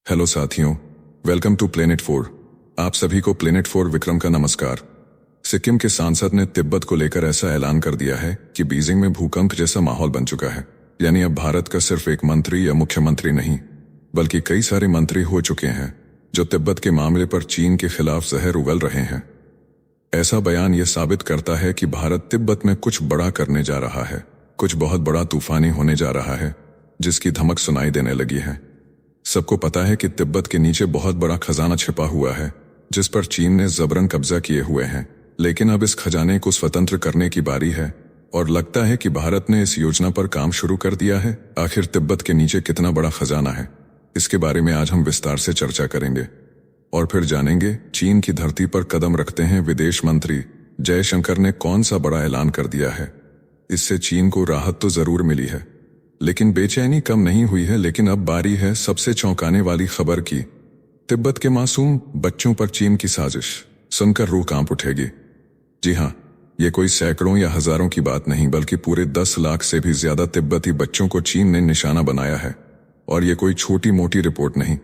Hello साथियों, welcome to planet 4। आप सभी को प्लेनेट 4 विक्रम का नमस्कार। सिक्किम के सांसद ने तिब्बत को लेकर ऐसा ऐलान कर दिया है कि बीजिंग में भूकंप जैसा माहौल बन चुका है। यानी अब भारत का सिर्फ एक मंत्री या मुख्यमंत्री नहीं, बल्कि कई सारे मंत्री हो चुके हैं जो तिब्बत के मामले पर चीन के खिलाफ जहर उगल रहे हैं। ऐसा बयान यह साबित करता है कि भारत तिब्बत में कुछ बड़ा करने जा रहा है, कुछ बहुत बड़ा तूफानी होने जा रहा है, जिसकी धमक सुनाई देने लगी है। सबको पता है कि तिब्बत के नीचे बहुत बड़ा खजाना छिपा हुआ है, जिस पर चीन ने जबरन कब्जा किए हुए हैं। लेकिन अब इस खजाने को स्वतंत्र करने की बारी है और लगता है कि भारत ने इस योजना पर काम शुरू कर दिया है। आखिर तिब्बत के नीचे कितना बड़ा खजाना है, इसके बारे में आज हम विस्तार से चर्चा करेंगे और फिर जानेंगे चीन की धरती पर कदम रखते हैं विदेश मंत्री जयशंकर ने कौन सा बड़ा ऐलान कर दिया है। इससे चीन को राहत तो जरूर मिली है, लेकिन बेचैनी कम नहीं हुई है। लेकिन अब बारी है सबसे चौंकाने वाली खबर की। तिब्बत के मासूम बच्चों पर चीन की साजिश सुनकर रूह कांप उठेगी। जी हाँ, ये कोई सैकड़ों या हजारों की बात नहीं, बल्कि पूरे 10 लाख से भी ज्यादा तिब्बती बच्चों को चीन ने निशाना बनाया है। और ये कोई छोटी मोटी रिपोर्ट नहीं,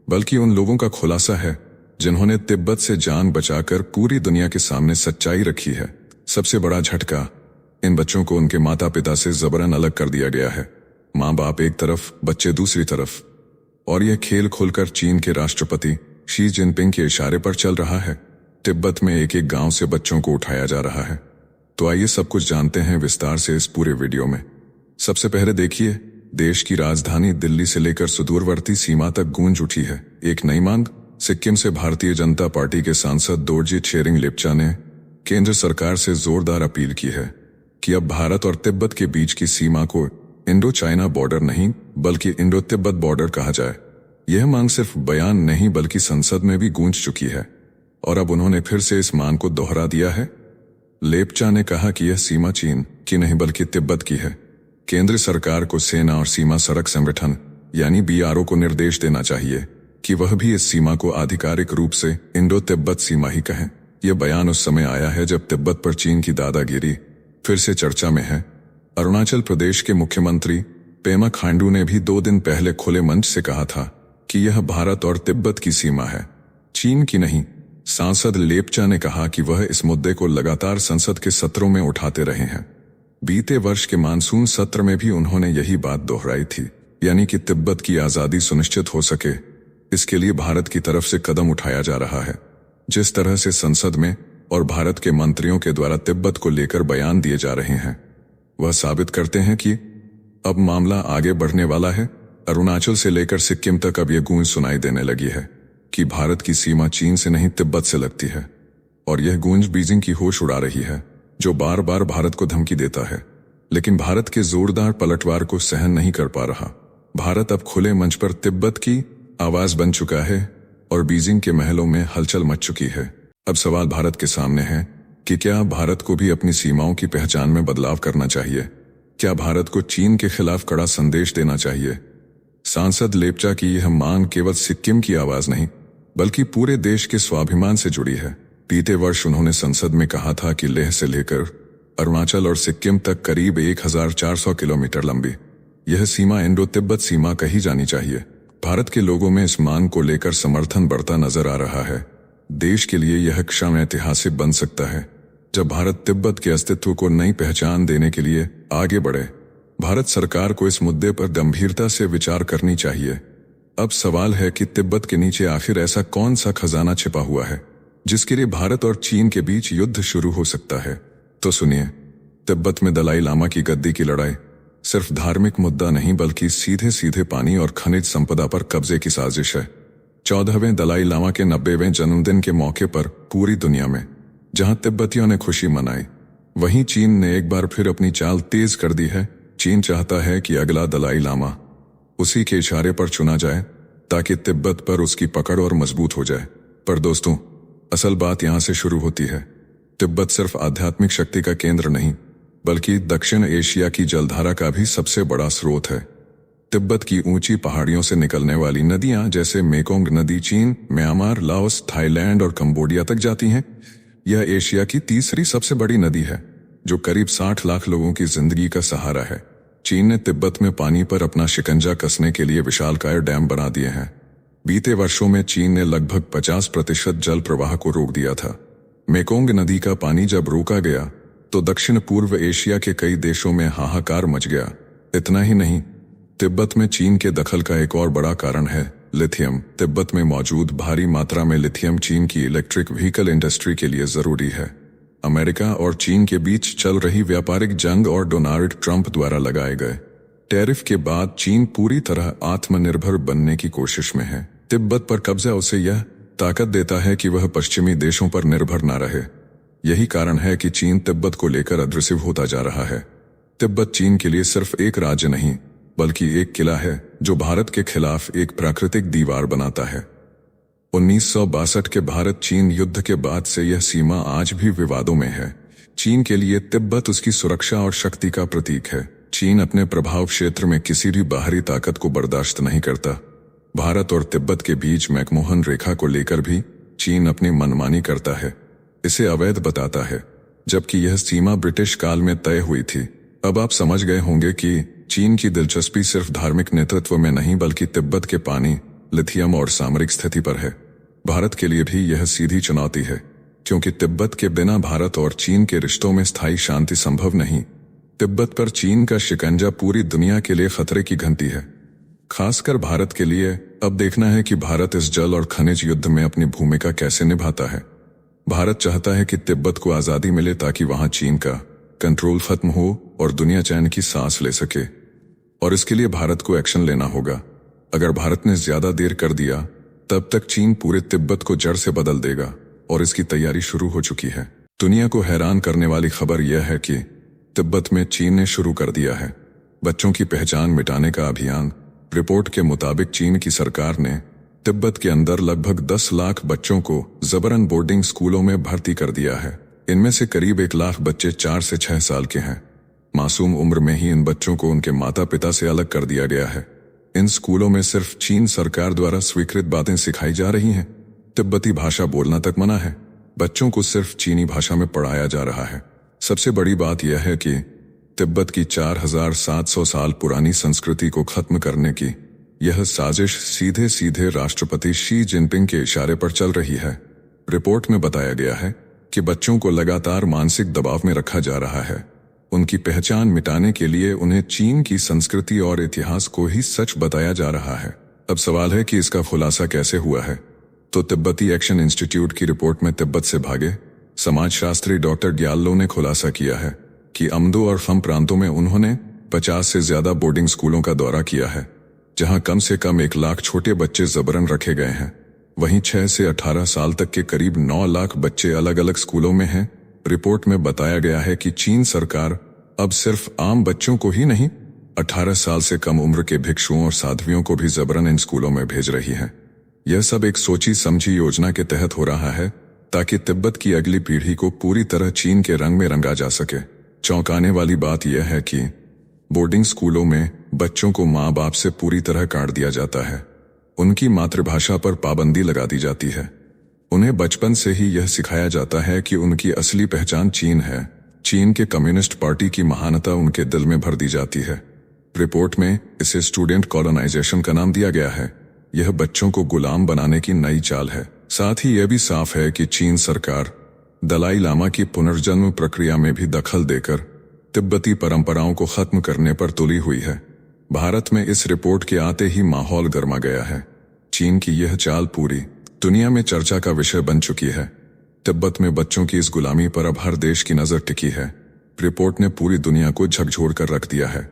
बल्कि उन लोगों का खुलासा है जिन्होंने तिब्बत से जान बचाकर पूरी दुनिया के सामने सच्चाई रखी है। सबसे बड़ा झटका, इन बच्चों को उनके माता पिता से जबरन अलग कर दिया गया है। माँ बाप एक तरफ, बच्चे दूसरी तरफ। और यह खेल खुलकर चीन के राष्ट्रपति शी जिनपिंग के इशारे पर चल रहा है। तिब्बत में एक एक गांव से बच्चों को उठाया जा रहा है। तो आइए सब कुछ जानते हैं विस्तार से इस पूरे वीडियो में। सबसे पहले देखिए, देश की राजधानी दिल्ली से लेकर सुदूरवर्ती सीमा तक गूंज उठी है एक नई मांग। सिक्किम से भारतीय जनता पार्टी के सांसद दोरजी छेरिंग लेप्चा ने केंद्र सरकार से जोरदार अपील की है कि अब भारत और तिब्बत के बीच की सीमा को इंडो चाइना बॉर्डर नहीं, बल्कि इंडो तिब्बत बॉर्डर कहा जाए। यह मांग सिर्फ बयान नहीं, बल्कि संसद में भी गूंज चुकी है और अब उन्होंने फिर से इस मांग को दोहरा दिया है। लेप्चा ने कहा कि यह सीमा चीन की नहीं, बल्कि तिब्बत की है। केंद्र सरकार को सेना और सीमा सड़क संगठन यानी BRO को निर्देश देना चाहिए कि वह भी इस सीमा को आधिकारिक रूप से इंडो तिब्बत सीमा ही कहें। यह बयान उस समय आया है जब तिब्बत पर चीन की दादागिरी फिर से चर्चा में है। अरुणाचल प्रदेश के मुख्यमंत्री पेमा खांडू ने भी 2 दिन पहले खुले मंच से कहा था कि यह भारत और तिब्बत की सीमा है, चीन की नहीं। सांसद लेप्चा ने कहा कि वह इस मुद्दे को लगातार संसद के सत्रों में उठाते रहे हैं। बीते वर्ष के मानसून सत्र में भी उन्होंने यही बात दोहराई थी, यानी कि तिब्बत की आजादी सुनिश्चित हो सके, इसके लिए भारत की तरफ से कदम उठाया जा रहा है। जिस तरह से संसद में और भारत के मंत्रियों के द्वारा तिब्बत को लेकर बयान दिए जा रहे हैं, वह साबित करते हैं कि अब मामला आगे बढ़ने वाला है। अरुणाचल से लेकर सिक्किम तक अब यह गूंज सुनाई देने लगी है कि भारत की सीमा चीन से नहीं तिब्बत से लगती है। और यह गूंज बीजिंग की होश उड़ा रही है, जो बार बार भारत को धमकी देता है, लेकिन भारत के जोरदार पलटवार को सहन नहीं कर पा रहा। भारत अब खुले मंच पर तिब्बत की आवाज बन चुका है और बीजिंग के महलों में हलचल मच चुकी है। अब सवाल भारत के सामने है कि क्या भारत को भी अपनी सीमाओं की पहचान में बदलाव करना चाहिए? क्या भारत को चीन के खिलाफ कड़ा संदेश देना चाहिए? सांसद लेप्चा की यह मांग केवल सिक्किम की आवाज नहीं, बल्कि पूरे देश के स्वाभिमान से जुड़ी है। बीते वर्ष उन्होंने संसद में कहा था कि लेह से लेकर अरुणाचल और सिक्किम तक करीब 1400 किलोमीटर लंबी यह सीमा इंडो तिब्बत सीमा कही जानी चाहिए। भारत के लोगों में इस मांग को लेकर समर्थन बढ़ता नजर आ रहा है। देश के लिए यह क्षण ऐतिहासिक बन सकता है जब भारत तिब्बत के अस्तित्व को नई पहचान देने के लिए आगे बढ़े। भारत सरकार को इस मुद्दे पर गंभीरता से विचार करनी चाहिए। अब सवाल है कि तिब्बत के नीचे आखिर ऐसा कौन सा खजाना छिपा हुआ है जिसके लिए भारत और चीन के बीच युद्ध शुरू हो सकता है। तो सुनिए, तिब्बत में दलाई लामा की गद्दी की लड़ाई सिर्फ धार्मिक मुद्दा नहीं, बल्कि सीधे सीधे पानी और खनिज संपदा पर कब्जे की साजिश है। 14वें दलाई लामा के 90वें जन्मदिन के मौके पर पूरी दुनिया में जहां तिब्बतियों ने खुशी मनाई, वहीं चीन ने एक बार फिर अपनी चाल तेज कर दी है। चीन चाहता है कि अगला दलाई लामा उसी के इशारे पर चुना जाए ताकि तिब्बत पर उसकी पकड़ और मजबूत हो जाए। पर दोस्तों, असल बात यहां से शुरू होती है। तिब्बत सिर्फ आध्यात्मिक शक्ति का केंद्र नहीं, बल्कि दक्षिण एशिया की जलधारा का भी सबसे बड़ा स्रोत है। तिब्बत की ऊंची पहाड़ियों से निकलने वाली नदियां जैसे मेकोंग नदी चीन, म्यांमार, लाओस, थाईलैंड और कंबोडिया तक जाती हैं। यह एशिया की तीसरी सबसे बड़ी नदी है, जो करीब 60 लाख लोगों की जिंदगी का सहारा है। चीन ने तिब्बत में पानी पर अपना शिकंजा कसने के लिए विशालकाय डैम बना दिए हैं। बीते वर्षों में चीन ने लगभग 50% जल प्रवाह को रोक दिया था। मेकोंग नदी का पानी जब रोका गया तो दक्षिण पूर्व एशिया के कई देशों में हाहाकार मच गया। इतना ही नहीं, तिब्बत में चीन के दखल का एक और बड़ा कारण है लिथियम। तिब्बत में मौजूद भारी मात्रा में लिथियम चीन की इलेक्ट्रिक व्हीकल इंडस्ट्री के लिए जरूरी है। अमेरिका और चीन के बीच चल रही व्यापारिक जंग और डोनाल्ड ट्रंप द्वारा लगाए गए टैरिफ के बाद चीन पूरी तरह आत्मनिर्भर बनने की कोशिश में है। तिब्बत पर कब्जा उसे यह ताकत देता है कि वह पश्चिमी देशों पर निर्भर न रहे। यही कारण है कि चीन तिब्बत को लेकर अग्रेसिव होता जा रहा है। तिब्बत चीन के लिए सिर्फ एक राज्य नहीं बल्कि एक किला है जो भारत के खिलाफ एक प्राकृतिक दीवार बनाता है। 1962 के भारत चीन युद्ध के बाद से यह सीमा आज भी विवादों में है। चीन के लिए तिब्बत उसकी सुरक्षा और शक्ति का प्रतीक है। चीन अपने प्रभाव क्षेत्र में किसी भी बाहरी ताकत को बर्दाश्त नहीं करता। भारत और तिब्बत के बीच मैकमोहन रेखा को लेकर भी चीन अपनी मनमानी करता है, इसे अवैध बताता है, जबकि यह सीमा ब्रिटिश काल में तय हुई थी। अब आप समझ गए होंगे कि चीन की दिलचस्पी सिर्फ धार्मिक नेतृत्व में नहीं बल्कि तिब्बत के पानी, लिथियम और सामरिक स्थिति पर है। भारत के लिए भी यह सीधी चुनौती है, क्योंकि तिब्बत के बिना भारत और चीन के रिश्तों में स्थायी शांति संभव नहीं। तिब्बत पर चीन का शिकंजा पूरी दुनिया के लिए खतरे की घंटी है, खासकर भारत के लिए। अब देखना है कि भारत इस जल और खनिज युद्ध में अपनी भूमिका कैसे निभाता है। भारत चाहता है कि तिब्बत को आजादी मिले ताकि वहां चीन का कंट्रोल खत्म हो और दुनिया चैन की सांस ले सके, और इसके लिए भारत को एक्शन लेना होगा। अगर भारत ने ज्यादा देर कर दिया तब तक चीन पूरे तिब्बत को जड़ से बदल देगा, और इसकी तैयारी शुरू हो चुकी है। दुनिया को हैरान करने वाली खबर यह है कि तिब्बत में चीन ने शुरू कर दिया है बच्चों की पहचान मिटाने का अभियान। रिपोर्ट के मुताबिक चीन की सरकार ने तिब्बत के अंदर लगभग 10 लाख बच्चों को जबरन बोर्डिंग स्कूलों में भर्ती कर दिया है। इनमें से करीब 1 लाख बच्चे 4 से 6 साल के हैं। मासूम उम्र में ही इन बच्चों को उनके माता पिता से अलग कर दिया गया है। इन स्कूलों में सिर्फ चीन सरकार द्वारा स्वीकृत बातें सिखाई जा रही हैं। तिब्बती भाषा बोलना तक मना है। बच्चों को सिर्फ चीनी भाषा में पढ़ाया जा रहा है। सबसे बड़ी बात यह है कि तिब्बत की 4700 साल पुरानी संस्कृति को खत्म करने की यह साजिश सीधे सीधे राष्ट्रपति शी जिनपिंग के इशारे पर चल रही है। रिपोर्ट में बताया गया है कि बच्चों को लगातार मानसिक दबाव में रखा जा रहा है। उनकी पहचान मिटाने के लिए उन्हें चीन की संस्कृति और इतिहास को ही सच बताया जा रहा है। अब सवाल है कि इसका खुलासा कैसे हुआ है। तो तिब्बती एक्शन इंस्टीट्यूट की रिपोर्ट में तिब्बत से भागे समाजशास्त्री डॉक्टर ग्याल्लो ने खुलासा किया है कि अम्दो और फम प्रांतों में उन्होंने 50 से ज्यादा बोर्डिंग स्कूलों का दौरा किया है, जहां कम से कम 1 लाख छोटे बच्चे जबरन रखे गए हैं। वहीं 6 से 18 साल तक के करीब 9 लाख बच्चे अलग अलग स्कूलों में हैं। रिपोर्ट में बताया गया है कि चीन सरकार अब सिर्फ आम बच्चों को ही नहीं, 18 साल से कम उम्र के भिक्षुओं और साध्वियों को भी जबरन इन स्कूलों में भेज रही है। यह सब एक सोची समझी योजना के तहत हो रहा है ताकि तिब्बत की अगली पीढ़ी को पूरी तरह चीन के रंग में रंगा जा सके। चौंकाने वाली बात यह है कि बोर्डिंग स्कूलों में बच्चों को माँ बाप से पूरी तरह काट दिया जाता है। उनकी मातृभाषा पर पाबंदी लगा दी जाती है। उन्हें बचपन से ही यह सिखाया जाता है कि उनकी असली पहचान चीन है। चीन के कम्युनिस्ट पार्टी की महानता उनके दिल में भर दी जाती है। रिपोर्ट में इसे स्टूडेंट कॉलोनाइजेशन का नाम दिया गया है। यह बच्चों को गुलाम बनाने की नई चाल है। साथ ही यह भी साफ है कि चीन सरकार दलाई लामा की पुनर्जन्म प्रक्रिया में भी दखल देकर तिब्बती परंपराओं को खत्म करने पर तुली हुई है। भारत में इस रिपोर्ट के आते ही माहौल गर्मा गया है। चीन की यह चाल पूरी दुनिया में चर्चा का विषय बन चुकी है। तिब्बत में बच्चों की इस गुलामी पर अब हर देश की नजर टिकी है। रिपोर्ट ने पूरी दुनिया को झकझोर कर रख दिया है।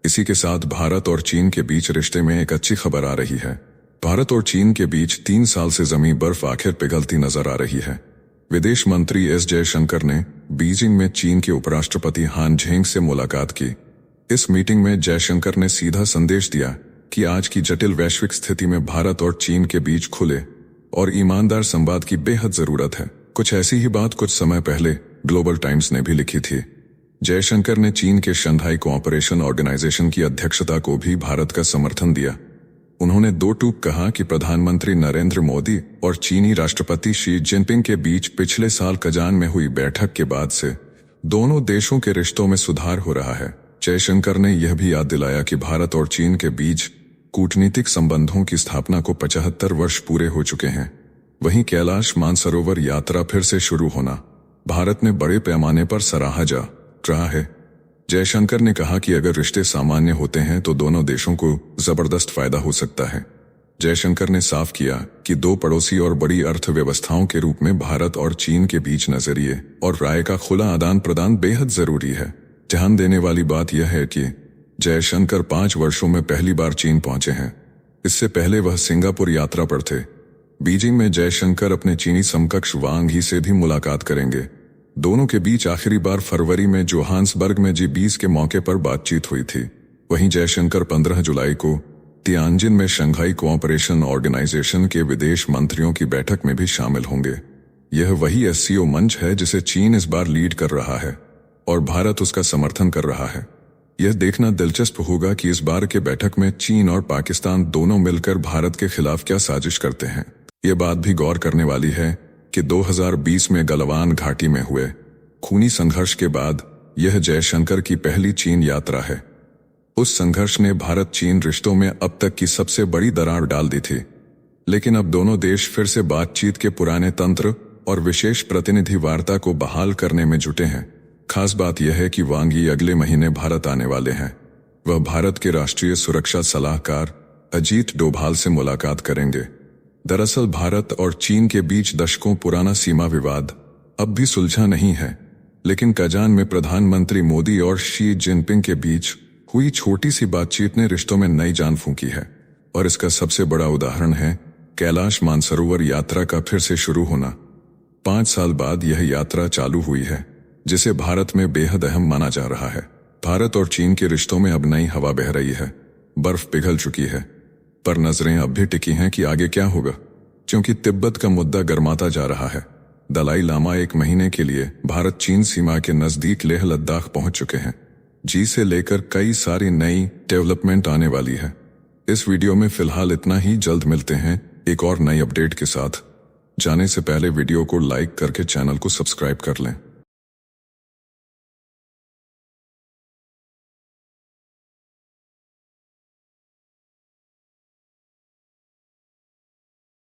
इसी के साथ भारत और चीन के बीच रिश्ते में एक अच्छी खबर आ रही है। भारत और चीन के बीच 3 साल से जमी बर्फ आखिर पिघलती नजर आ रही है। विदेश मंत्री एस जयशंकर ने बीजिंग में चीन के उपराष्ट्रपति हान झेंग से मुलाकात की। इस मीटिंग में जयशंकर ने सीधा संदेश दिया कि आज की जटिल वैश्विक स्थिति में भारत और चीन के बीच खुले और ईमानदार संवाद की बेहद जरूरत है। कुछ ऐसी ही बात कुछ समय पहले ग्लोबल टाइम्स ने भी लिखी थी। जयशंकर ने चीन के शंघाई कोऑपरेशन ऑर्गेनाइजेशन की अध्यक्षता को भी भारत का समर्थन दिया। उन्होंने 2 टूक कहा कि प्रधानमंत्री नरेंद्र मोदी और चीनी राष्ट्रपति शी जिनपिंग के बीच पिछले साल कजान में हुई बैठक के बाद से दोनों देशों के रिश्तों में सुधार हो रहा है। जयशंकर ने यह भी याद दिलाया कि भारत और चीन के बीच कूटनीतिक संबंधों की स्थापना को 75 वर्ष पूरे हो चुके हैं। वहीं कैलाश मानसरोवर यात्रा फिर से शुरू होना भारत में बड़े पैमाने पर सराहा जा रहा है। जयशंकर ने कहा कि अगर रिश्ते सामान्य होते हैं तो दोनों देशों को जबरदस्त फायदा हो सकता है। जयशंकर ने साफ किया कि दो पड़ोसी और बड़ी अर्थव्यवस्थाओं के रूप में भारत और चीन के बीच नजरिए और राय का खुला आदान प्रदान बेहद जरूरी है। ध्यान देने वाली बात यह है कि जयशंकर 5 वर्षों में पहली बार चीन पहुंचे हैं। इससे पहले वह सिंगापुर यात्रा पर थे। बीजिंग में जयशंकर अपने चीनी समकक्ष वांग ही से भी मुलाकात करेंगे। दोनों के बीच आखिरी बार फरवरी में जोहान्सबर्ग में G20 के मौके पर बातचीत हुई थी। वहीं जयशंकर 15 जुलाई को तियानजिन में शंघाई कोऑपरेशन ऑर्गेनाइजेशन के विदेश मंत्रियों की बैठक में भी शामिल होंगे। यह वही SCO मंच है जिसे चीन इस बार लीड कर रहा है और भारत उसका समर्थन कर रहा है। यह देखना दिलचस्प होगा कि इस बार के बैठक में चीन और पाकिस्तान दोनों मिलकर भारत के खिलाफ क्या साजिश करते हैं। यह बात भी गौर करने वाली है कि 2020 में गलवान घाटी में हुए खूनी संघर्ष के बाद यह जयशंकर की पहली चीन यात्रा है। उस संघर्ष ने भारत चीन रिश्तों में अब तक की सबसे बड़ी दरार डाल दी थी, लेकिन अब दोनों देश फिर से बातचीत के पुराने तंत्र और विशेष प्रतिनिधि वार्ता को बहाल करने में जुटे हैं। खास बात यह है कि वांग यी अगले महीने भारत आने वाले हैं। वह भारत के राष्ट्रीय सुरक्षा सलाहकार अजीत डोभाल से मुलाकात करेंगे। दरअसल भारत और चीन के बीच दशकों पुराना सीमा विवाद अब भी सुलझा नहीं है, लेकिन कजान में प्रधानमंत्री मोदी और शी जिनपिंग के बीच हुई छोटी सी बातचीत ने रिश्तों में नई जान फूंकी है। और इसका सबसे बड़ा उदाहरण है कैलाश मानसरोवर यात्रा का फिर से शुरू होना। 5 साल बाद यह यात्रा चालू हुई है, जिसे भारत में बेहद अहम माना जा रहा है। भारत और चीन के रिश्तों में अब नई हवा बह रही है। बर्फ पिघल चुकी है, पर नजरें अब भी टिकी हैं कि आगे क्या होगा, क्योंकि तिब्बत का मुद्दा गर्माता जा रहा है। दलाई लामा 1 महीने के लिए भारत चीन सीमा के नजदीक लेह लद्दाख पहुंच चुके हैं। जी से लेकर कई सारी नई डेवलपमेंट आने वाली है। इस वीडियो में फिलहाल इतना ही। जल्द मिलते हैं एक और नई अपडेट के साथ। जाने से पहले वीडियो को लाइक करके चैनल को सब्सक्राइब कर लें।